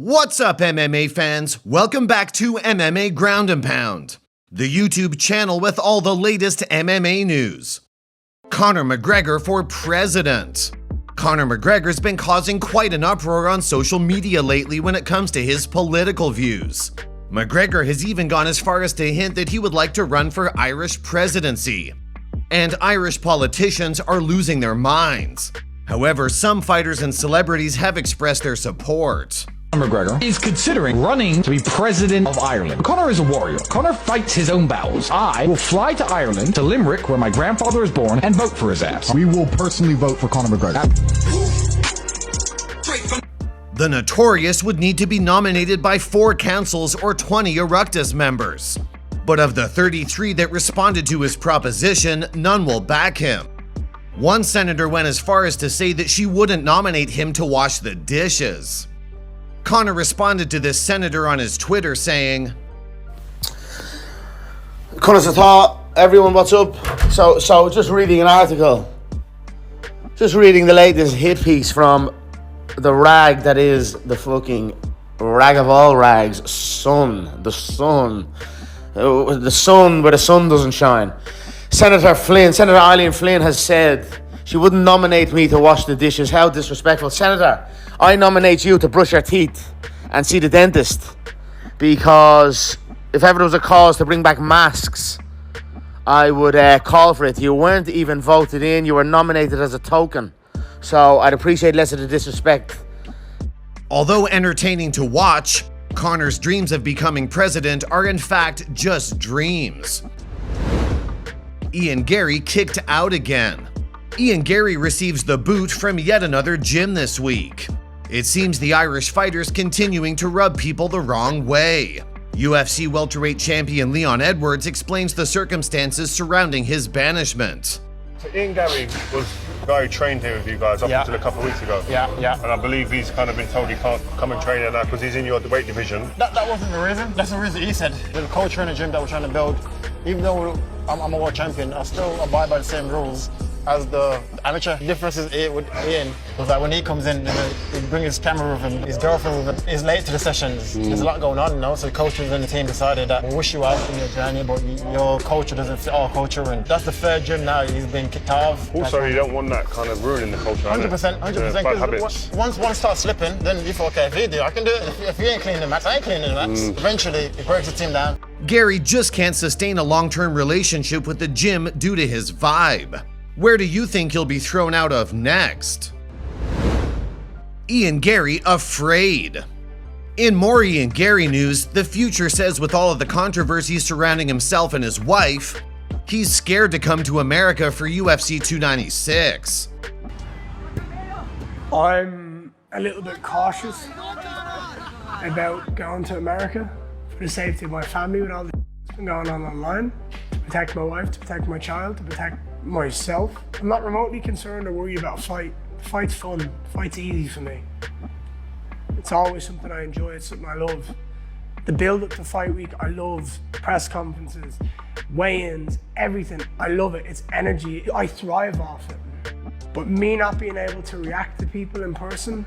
What's up, MMA fans? Welcome back to MMA Ground and Pound, the YouTube channel with all the latest MMA news. Conor McGregor for president. Conor McGregor's been causing quite an uproar on social media lately when it comes to his political views. McGregor has even gone as far as to hint that he would like to run for Irish presidency. And Irish politicians are losing their minds. However, some fighters and celebrities have expressed their support. McGregor is considering running to be president of Ireland. Conor is a warrior. Conor fights his own battles. I will fly to Ireland, to Limerick, where my grandfather was born, and vote for his ass. We will personally vote for Conor McGregor. The Notorious would need to be nominated by 4 councils or 20 Oireachtas members. But of the 33 that responded to his proposition, none will back him. One senator went as far as to say that she wouldn't nominate him to wash the dishes. Conor responded to this senator on his Twitter saying, Conor Sata, everyone, what's up? So just reading an article. Just reading the latest hit piece from the rag that is the fucking rag of all rags, Sun. The Sun where the sun doesn't shine. Senator Eileen Flynn has said she wouldn't nominate me to wash the dishes. How disrespectful. Senator, I nominate you to brush your teeth and see the dentist, because if ever there was a cause to bring back masks, I would call for it. You weren't even voted in. You were nominated as a token. So I'd appreciate less of the disrespect. Although entertaining to watch, Conor's dreams of becoming president are in fact just dreams. Ian Garry kicked out again. Ian Garry receives the boot from yet another gym this week. It seems the Irish fighter's continuing to rub people the wrong way. UFC welterweight champion Leon Edwards explains the circumstances surrounding his banishment. So Ian Garry was a guy who trained here with you guys up until a couple of weeks ago. Yeah. And I believe he's kind of been told he can't come and train here now because he's in your weight division. That wasn't the reason. That's the reason he said. There's a culture in the gym that we're trying to build. Even though I'm a world champion, I still abide by the same rules as the amateur. The difference is with Ian was that when he comes in, he brings his camera with him, his girlfriend with him. He's late to the sessions. There's a lot going on, you know, so the coaches and the team decided that we'll wish you out in your journey, but your culture doesn't fit our culture, and that's the third gym now he's been kicked off. Also, you don't want that kind of ruining the culture. 100%. Bad habits. Once one starts slipping, then you thought, okay, if he do, I can do it. If he ain't cleaning the mats, I ain't cleaning the mats. Eventually, it breaks the team down. Garry just can't sustain a long-term relationship with the gym due to his vibe. Where do you think he'll be thrown out of next? Ian Garry afraid. In more Ian Garry news, The Future says with all of the controversies surrounding himself and his wife, he's scared to come to America for UFC 296. I'm a little bit cautious about going to America for the safety of my family with all the that's been going on online, to protect my wife, to protect my child, to protect myself. I'm not remotely concerned or worried about fight. Fight's fun. Fight's easy for me. It's always something I enjoy. It's something I love. The build up to fight week, I love. Press conferences, weigh-ins, everything. I love it. It's energy. I thrive off it. But me not being able to react to people in person,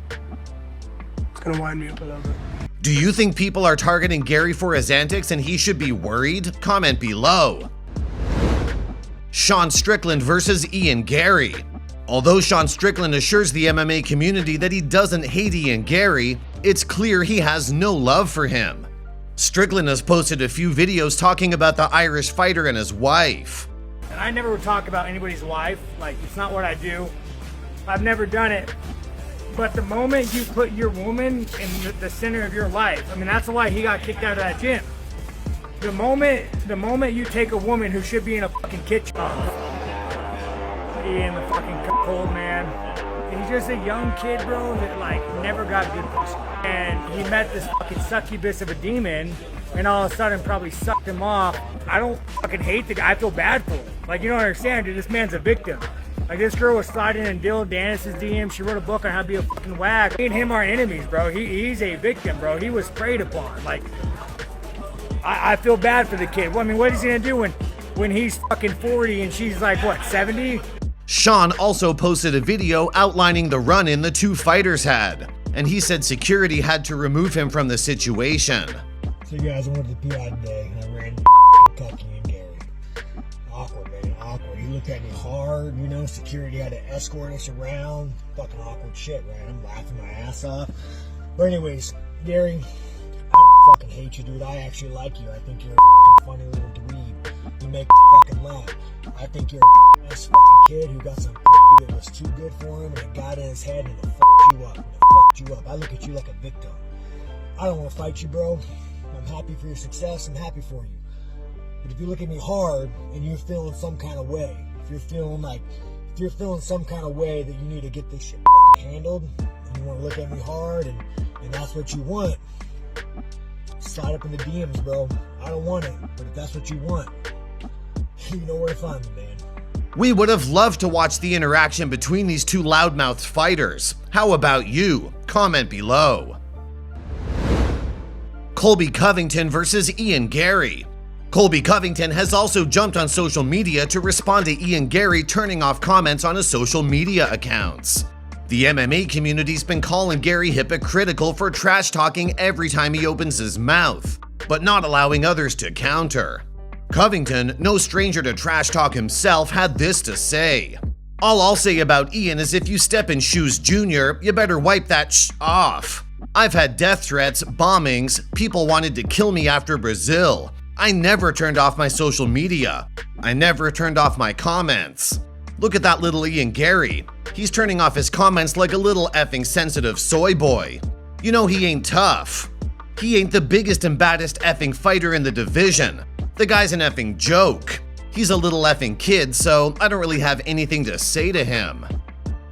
it's gonna wind me up a little bit. Do you think people are targeting Garry for his antics and he should be worried? Comment below. Sean Strickland versus Ian Garry. Although Sean Strickland assures the MMA community that he doesn't hate Ian Garry, it's clear he has no love for him. Strickland has posted a few videos talking about the Irish fighter and his wife. And I never would talk about anybody's wife, like it's not what I do. I've never done it. But the moment you put your woman in the center of your life, I mean, that's why he got kicked out of that gym. The moment you take a woman who should be in a fucking kitchen, in the fucking cold, man. He's just a young kid, bro, that like never got good pussy. And he met this fucking succubus of a demon, and all of a sudden probably sucked him off. I don't fucking hate the guy. I feel bad for him. Like, you don't understand, dude. This man's a victim. Like, this girl was sliding in Dylan Dennis's DM. She wrote a book on how to be a fucking wag. Me and him are enemies, bro. He's a victim, bro. He was preyed upon. Like, I feel bad for the kid. Well, I mean, what is he gonna do when he's fucking 40 and she's like, what, 70? Sean also posted a video outlining the run-in the two fighters had, and he said security had to remove him from the situation. So guys, I went to the PI today, and I ran Kentucky and Garry. Awkward, man, awkward. He looked at me hard, you know, security had to escort us around. Fucking awkward shit, right? I'm laughing my ass off. But anyways, Garry, I fucking hate you, dude. I actually like you. I think you're a fucking funny little dweeb. You make me fucking laugh. I think you're a nice fucking kid who got some that was too good for him, and it got in his head, and it fucked you up. And it fucked you up. I look at you like a victim. I don't want to fight you, bro. I'm happy for your success. I'm happy for you. But if you look at me hard and you're feeling some kind of way, if you're feeling some kind of way that you need to get this shit fucking handled, and you want to look at me hard, and that's what you want, slide up in the DMs, bro. I don't want it, but if that's what you want, you know where to find me, man. We would have loved to watch the interaction between these two loudmouthed fighters. How about you? Comment below. Colby Covington versus Ian Garry. Colby Covington has also jumped on social media to respond to Ian Garry turning off comments on his social media accounts. The MMA community's been calling Garry hypocritical for trash talking every time he opens his mouth, but not allowing others to counter. Covington, no stranger to trash talk himself, had this to say. "All I'll say about Ian is if you step in shoes Junior, you better wipe that off. I've had death threats, bombings, people wanted to kill me after Brazil. I never turned off my social media. I never turned off my comments. Look at that little Ian Garry. He's turning off his comments like a little effing sensitive soy boy. You know he ain't tough. He ain't the biggest and baddest effing fighter in the division. The guy's an effing joke. He's a little effing kid, so I don't really have anything to say to him.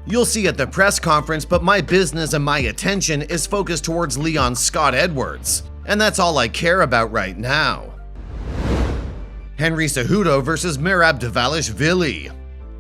You'll see at the press conference, but my business and my attention is focused towards Leon Scott Edwards, and that's all I care about right now." Henry Cejudo versus Merab Dvalishvili.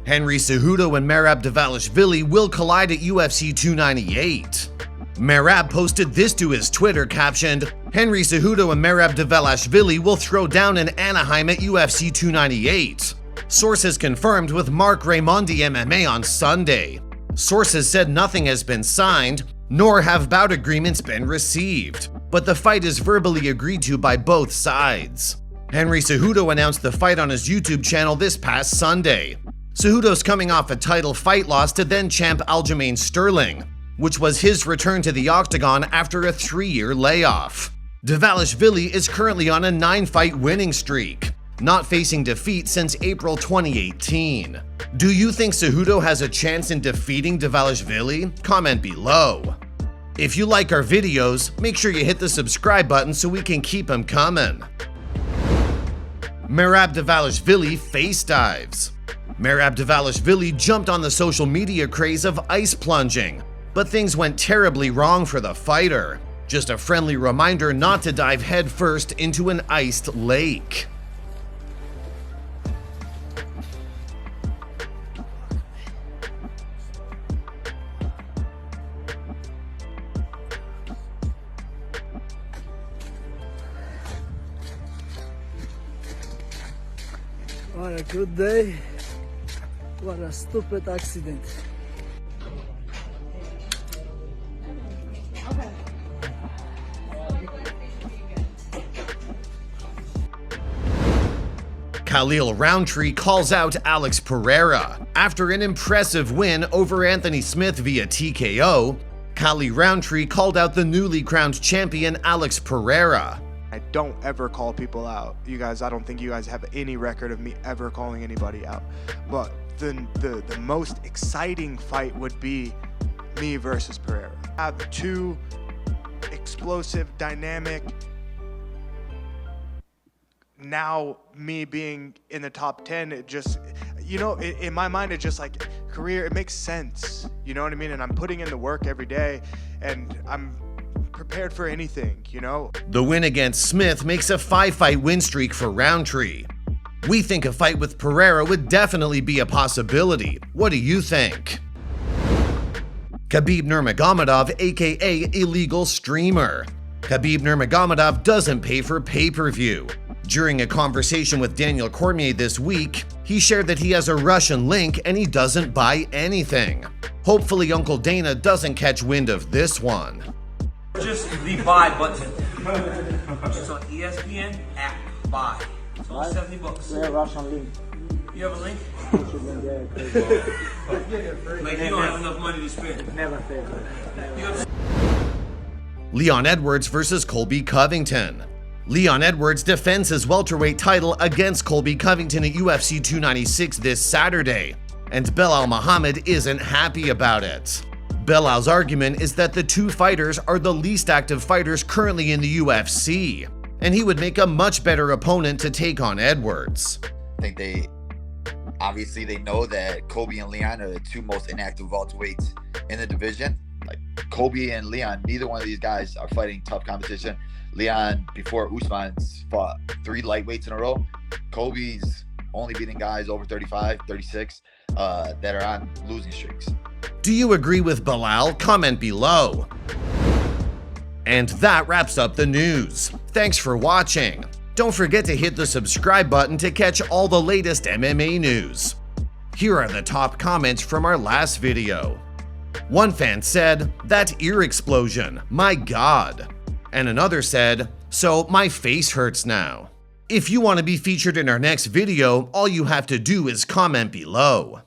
Henry Cejudo and Merab Dvalishvili will collide at UFC 298. Merab posted this to his Twitter, captioned, "Henry Cejudo and Merab Dvalishvili will throw down in Anaheim at UFC 298. Sources confirmed with Mark Raimondi MMA on Sunday. Sources said nothing has been signed, nor have bout agreements been received, but the fight is verbally agreed to by both sides." Henry Cejudo announced the fight on his YouTube channel this past Sunday. Cejudo's coming off a title fight loss to then-champ Aljamain Sterling, which was his return to the octagon after a 3-year layoff. Dvalishvili is currently on a 9-fight winning streak, not facing defeat since April 2018. Do you think Cejudo has a chance in defeating Dvalishvili? Comment below. If you like our videos, make sure you hit the subscribe button so we can keep them coming. Merab Dvalishvili face dives. Merab Dvalishvili jumped on the social media craze of ice plunging, but things went terribly wrong for the fighter. Just a friendly reminder not to dive headfirst into an iced lake. What a good day. What a stupid accident. Khalil Rountree calls out Alex Pereira. After an impressive win over Anthony Smith via TKO, Khalil Rountree called out the newly crowned champion Alex Pereira. I don't ever call people out. You guys, I don't think you guys have any record of me ever calling anybody out. But the most exciting fight would be me versus Pereira. I have two explosive, dynamic. Now me being in the top 10, it just, you know, in my mind, it just like career, it makes sense. You know what I mean? And I'm putting in the work every day, and I'm prepared for anything, you know? The win against Smith makes a 5-fight win streak for Rountree. We think a fight with Pereira would definitely be a possibility. What do you think? Khabib Nurmagomedov, aka Illegal Streamer. Khabib Nurmagomedov doesn't pay for pay-per-view. During a conversation with Daniel Cormier this week, he shared that he has a Russian link and he doesn't buy anything. Hopefully Uncle Dana doesn't catch wind of this one. Just the buy button. It's on ESPN app. Buy. It's only $70. We have Russian link. You have a link? Like you don't have enough money to spend. Never fail. Leon Edwards versus Colby Covington. Leon Edwards defends his welterweight title against Colby Covington at UFC 296 this Saturday, and Belal Muhammad isn't happy about it. Belal's argument is that the two fighters are the least active fighters currently in the UFC, and he would make a much better opponent to take on Edwards. I think they know that Colby and Leon are the two most inactive welterweights in the division. Like Colby and Leon, neither one of these guys are fighting tough competition. Leon, before Usman's fought 3 lightweights in a row. Colby's only beating guys over 35, 36 that are on losing streaks. Do you agree with Belal? Comment below. And that wraps up the news. Thanks for watching. Don't forget to hit the subscribe button to catch all the latest MMA news. Here are the top comments from our last video. One fan said, "That ear explosion, my God." And another said, "So my face hurts now." If you want to be featured in our next video, all you have to do is comment below.